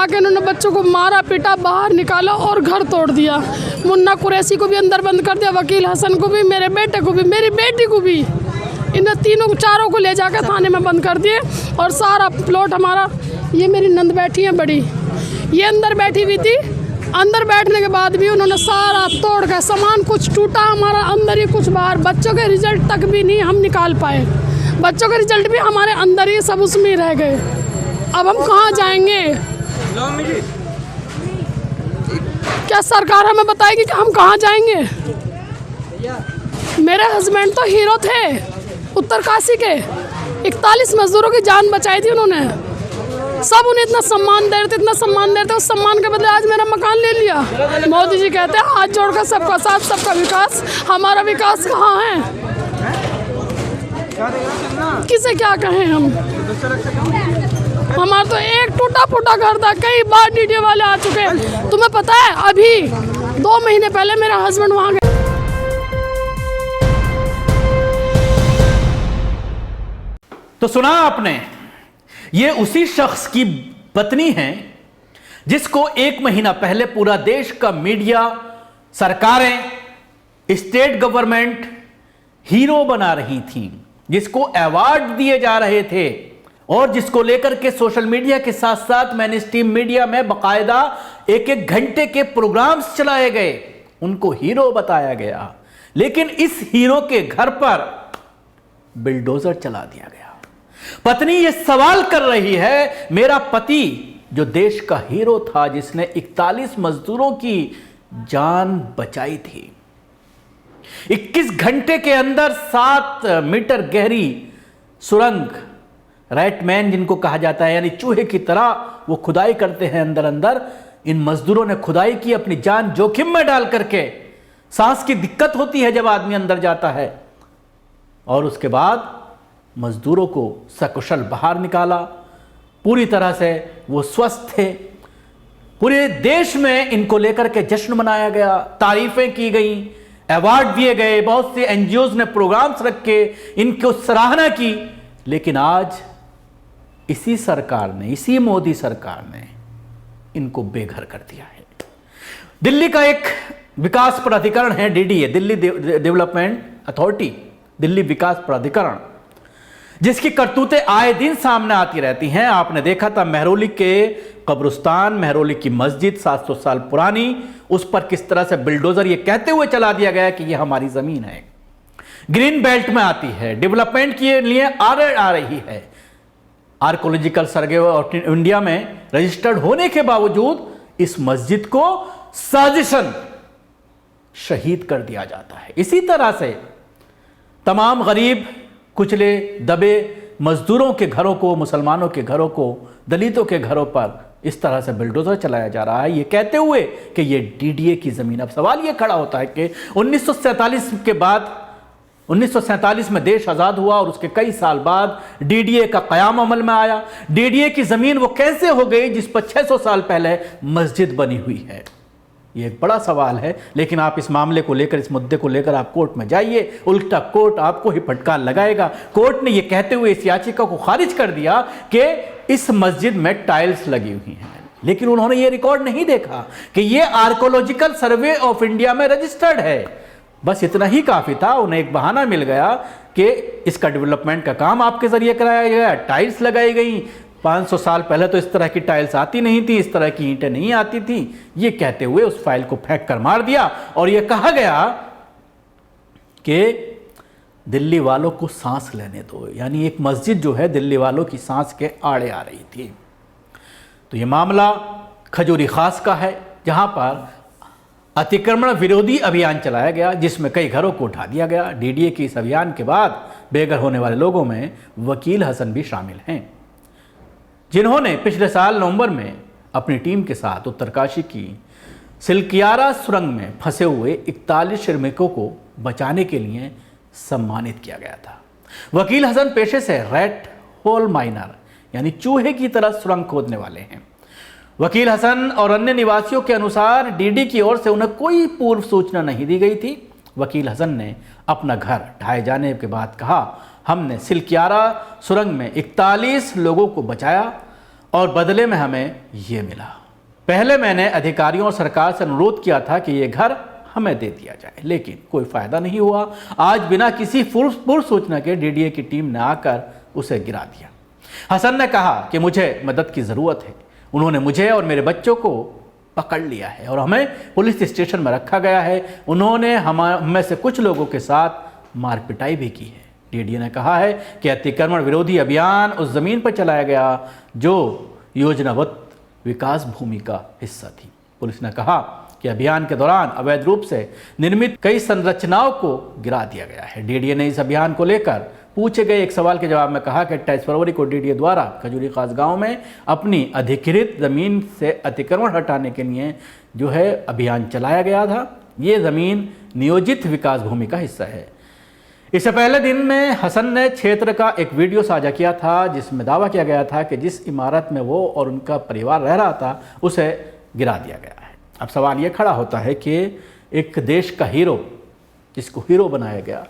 आके इन्होंने बच्चों को मारा पीटा, बाहर निकाला और घर तोड़ दिया। मुन्ना कुरैशी को भी अंदर बंद कर दिया, वकील हसन को भी, मेरे बेटे को भी, मेरी बेटी को भी। इन तीनों चारों को ले जाकर थाने में बंद कर दिए। और सारा प्लॉट हमारा, ये मेरी नंद बैठी है बड़ी, ये अंदर बैठी हुई थी। अंदर बैठने के बाद भी उन्होंने सारा तोड़ कर, सामान कुछ टूटा हमारा अंदर ही, कुछ बाहर। बच्चों के रिजल्ट तक भी नहीं हम निकाल पाए, बच्चों के रिजल्ट भी हमारे अंदर ही, सब उसमें ही रह गए। अब हम कहाँ जाएंगे? क्या सरकार हमें बताएगी कि हम कहाँ जाएंगे? मेरे हस्बैंड तो हीरो थे उत्तरकाशी के, 41 मजदूरों की जान बचाई थी उन्होंने। सब उन्हें इतना सम्मान दे रहे थे, इतना सम्मान दे रहे थे, उस सम्मान के बदले आज मेरा मकान ले लिया। मोदी जी कहते हैं हाथ जोड़कर सबका साथ सबका विकास। हमारा विकास कहाँ है? किसे क्या कहें हम? हमारा तो एक टूटा फूटा घर था, कई बार डीडीए वाले आ चुके हैं। तुम्हें पता है अभी 2 महीने पहले मेरा हस्बैंड वहाँ गया। तो सुना आपने, ये उसी शख्स की पत्नी है जिसको 1 महीना पहले पूरा देश का मीडिया, सरकारें, स्टेट गवर्नमेंट हीरो बना रही थीं, जिसको अवार्ड दिए जा रहे थे और जिसको लेकर के सोशल मीडिया के साथ साथ मेनस्ट्रीम मीडिया में बकायदा 1-1 घंटे के प्रोग्राम्स चलाए गए, उनको हीरो बताया गया। लेकिन इस हीरो के घर पर बिल्डोजर चला दिया गया। पत्नी ये सवाल कर रही है, मेरा पति जो देश का हीरो था, जिसने 41 मजदूरों की जान बचाई थी, 21 घंटे के अंदर 7 मीटर गहरी सुरंग, रैटमैन जिनको कहा जाता है, यानी चूहे की तरह वो खुदाई करते हैं अंदर अंदर। इन मजदूरों ने खुदाई की, अपनी जान जोखिम में डाल करके। सांस की दिक्कत होती है जब आदमी अंदर जाता है। और उसके बाद मजदूरों को सकुशल बाहर निकाला, पूरी तरह से वो स्वस्थ थे। पूरे देश में इनको लेकर के जश्न मनाया गया, तारीफें की गई, अवार्ड दिए गए, बहुत से एनजीओज ने प्रोग्राम्स रखे, इनको सराहना की। लेकिन आज इसी सरकार ने, इसी मोदी सरकार ने इनको बेघर कर दिया है। दिल्ली का एक विकास प्राधिकरण है DDA, Delhi development authority, Delhi विकास प्राधिकरण, जिसकी करतूतें आए दिन सामने आती रहती हैं। आपने देखा था मेहरौली के कब्रिस्तान, मेहरौली की मस्जिद 700 साल पुरानी, उस पर किस तरह से बिल्डोजर ये कहते हुए चला दिया गया कि ये हमारी जमीन है, ग्रीन बेल्ट में आती है, डेवलपमेंट के लिए आ रही है। आर्कोलॉजिकल सर्वे ऑफ इंडिया में रजिस्टर्ड होने के बावजूद इस मस्जिद को साजिशन शहीद कर दिया जाता है। इसी तरह से तमाम गरीब, कुचले, दबे मजदूरों के घरों को, मुसलमानों के घरों को, दलितों के घरों पर इस तरह से बिल्डोजर चलाया जा रहा है, ये कहते हुए कि ये डीडीए की जमीन। अब सवाल ये खड़ा होता है कि 1947 के बाद, 1947 में देश आजाद हुआ और उसके कई साल बाद डीडीए का कयाम अमल में आया। डीडीए की जमीन वो कैसे हो गई जिस पर 600 साल पहले मस्जिद बनी हुई है? ये एक बड़ा सवाल है। लेकिन आप इस मामले को लेकर, इस मुद्दे को लेकर आप कोर्ट में जाइए, उल्टा कोर्ट आपको ही फटकार लगाएगा। कोर्ट ने यह कहते हुए इस याचिका को खारिज कर दिया कि इस मस्जिद में टाइल्स लगी हुई हैं। लेकिन उन्होंने ये रिकॉर्ड नहीं देखा कि ये आर्कोलॉजिकल सर्वे ऑफ इंडिया में रजिस्टर्ड है। बस इतना ही काफी था, उन्हें एक बहाना मिल गया कि इसका डेवलपमेंट का काम आपके जरिए कराया गया, टाइल्स लगाई गई। 500 साल पहले तो इस तरह की टाइल्स आती नहीं थी, इस तरह की ईंटें नहीं आती थी। ये कहते हुए उस फाइल को फेंक कर मार दिया और यह कहा गया कि दिल्ली वालों को सांस लेने दो, यानी एक मस्जिद जो है दिल्ली वालों की सांस के आड़े आ रही थी। तो ये मामला खजूरी खास का है, जहां पर अतिक्रमण विरोधी अभियान चलाया गया, जिसमें कई घरों को उठा दिया गया। डीडीए के इस अभियान के बाद बेघर होने वाले लोगों में वकील हसन भी शामिल हैं, जिन्होंने पिछले साल नवंबर में अपनी टीम के साथ उत्तरकाशी की सिलकियारा सुरंग में फंसे हुए 41 श्रमिकों को बचाने के लिए सम्मानित किया गया था। वकील हसन पेशे से रैट होल माइनर, यानी चूहे की तरह सुरंग खोदने वाले हैं। वकील हसन और अन्य निवासियों के अनुसार डीडी की ओर से उन्हें कोई पूर्व सूचना नहीं दी गई थी। वकील हसन ने अपना घर ढाए जाने के बाद कहा, हमने सिलकियारा सुरंग में 41 लोगों को बचाया और बदले में हमें ये मिला। पहले मैंने अधिकारियों और सरकार से अनुरोध किया था कि ये घर हमें दे दिया जाए, लेकिन कोई फायदा नहीं हुआ। आज बिना किसी पूर्व सूचना के डीडीए की टीम ने आकर उसे गिरा दिया। हसन ने कहा कि मुझे मदद की ज़रूरत है। उन्होंने मुझे और मेरे बच्चों को पकड़ लिया है और हमें पुलिस स्टेशन में रखा गया है। उन्होंने हम से कुछ लोगों के साथ मार पिटाई भी की है। डीडीए ने कहा है कि अतिक्रमण विरोधी अभियान उस ज़मीन पर चलाया गया जो योजनाबद्ध विकास भूमि का हिस्सा थी। पुलिस ने कहा कि अभियान के दौरान अवैध रूप से निर्मित कई संरचनाओं को गिरा दिया गया है। डीडीए ने इस अभियान को लेकर पूछे गए एक सवाल के जवाब में कहा कि 28 फरवरी को डीडीए द्वारा खजूरी खास गांव में अपनी अधिकृत ज़मीन से अतिक्रमण हटाने के लिए जो है अभियान चलाया गया था। ये ज़मीन नियोजित विकास भूमि का हिस्सा है। इससे पहले दिन में हसन ने क्षेत्र का एक वीडियो साझा किया था जिसमें दावा किया गया था कि जिस इमारत में वो और उनका परिवार रह रहा था उसे गिरा दिया गया है। अब सवाल ये खड़ा होता है कि एक देश का हीरो जिसको हीरो बनाया गया,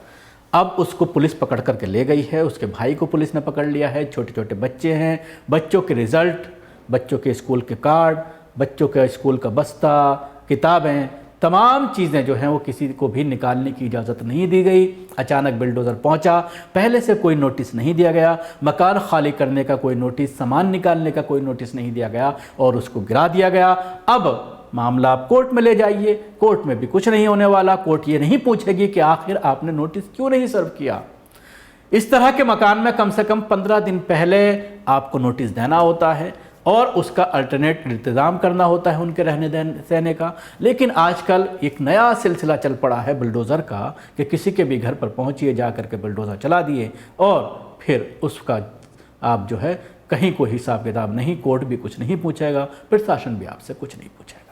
अब उसको पुलिस पकड़ करके ले गई है। उसके भाई को पुलिस ने पकड़ लिया है। छोटे छोटे बच्चे हैं, बच्चों के रिज़ल्ट, बच्चों के स्कूल के कार्ड, बच्चों के स्कूल का बस्ता, किताबें, तमाम चीज़ें जो हैं वो किसी को भी निकालने की इजाज़त नहीं दी गई। अचानक बिल्डोज़र पहुंचा, पहले से कोई नोटिस नहीं दिया गया, मकान खाली करने का कोई नोटिस, सामान निकालने का कोई नोटिस नहीं दिया गया और उसको गिरा दिया गया। अब मामला आप कोर्ट में ले जाइए, कोर्ट में भी कुछ नहीं होने वाला। कोर्ट ये नहीं पूछेगी कि आखिर आपने नोटिस क्यों नहीं सर्व किया। इस तरह के मकान में कम से कम 15 दिन पहले आपको नोटिस देना होता है और उसका अल्टरनेट इंतज़ाम करना होता है उनके रहने सहने का। लेकिन आजकल एक नया सिलसिला चल पड़ा है बुलडोज़र का कि किसी के भी घर पर पहुंचिए, जा करके बुलडोज़र चला दिए और फिर उसका आप जो है कहीं कोई हिसाब किताब नहीं, कोर्ट भी कुछ नहीं पूछेगा, प्रशासन भी आपसे कुछ नहीं पूछेगा।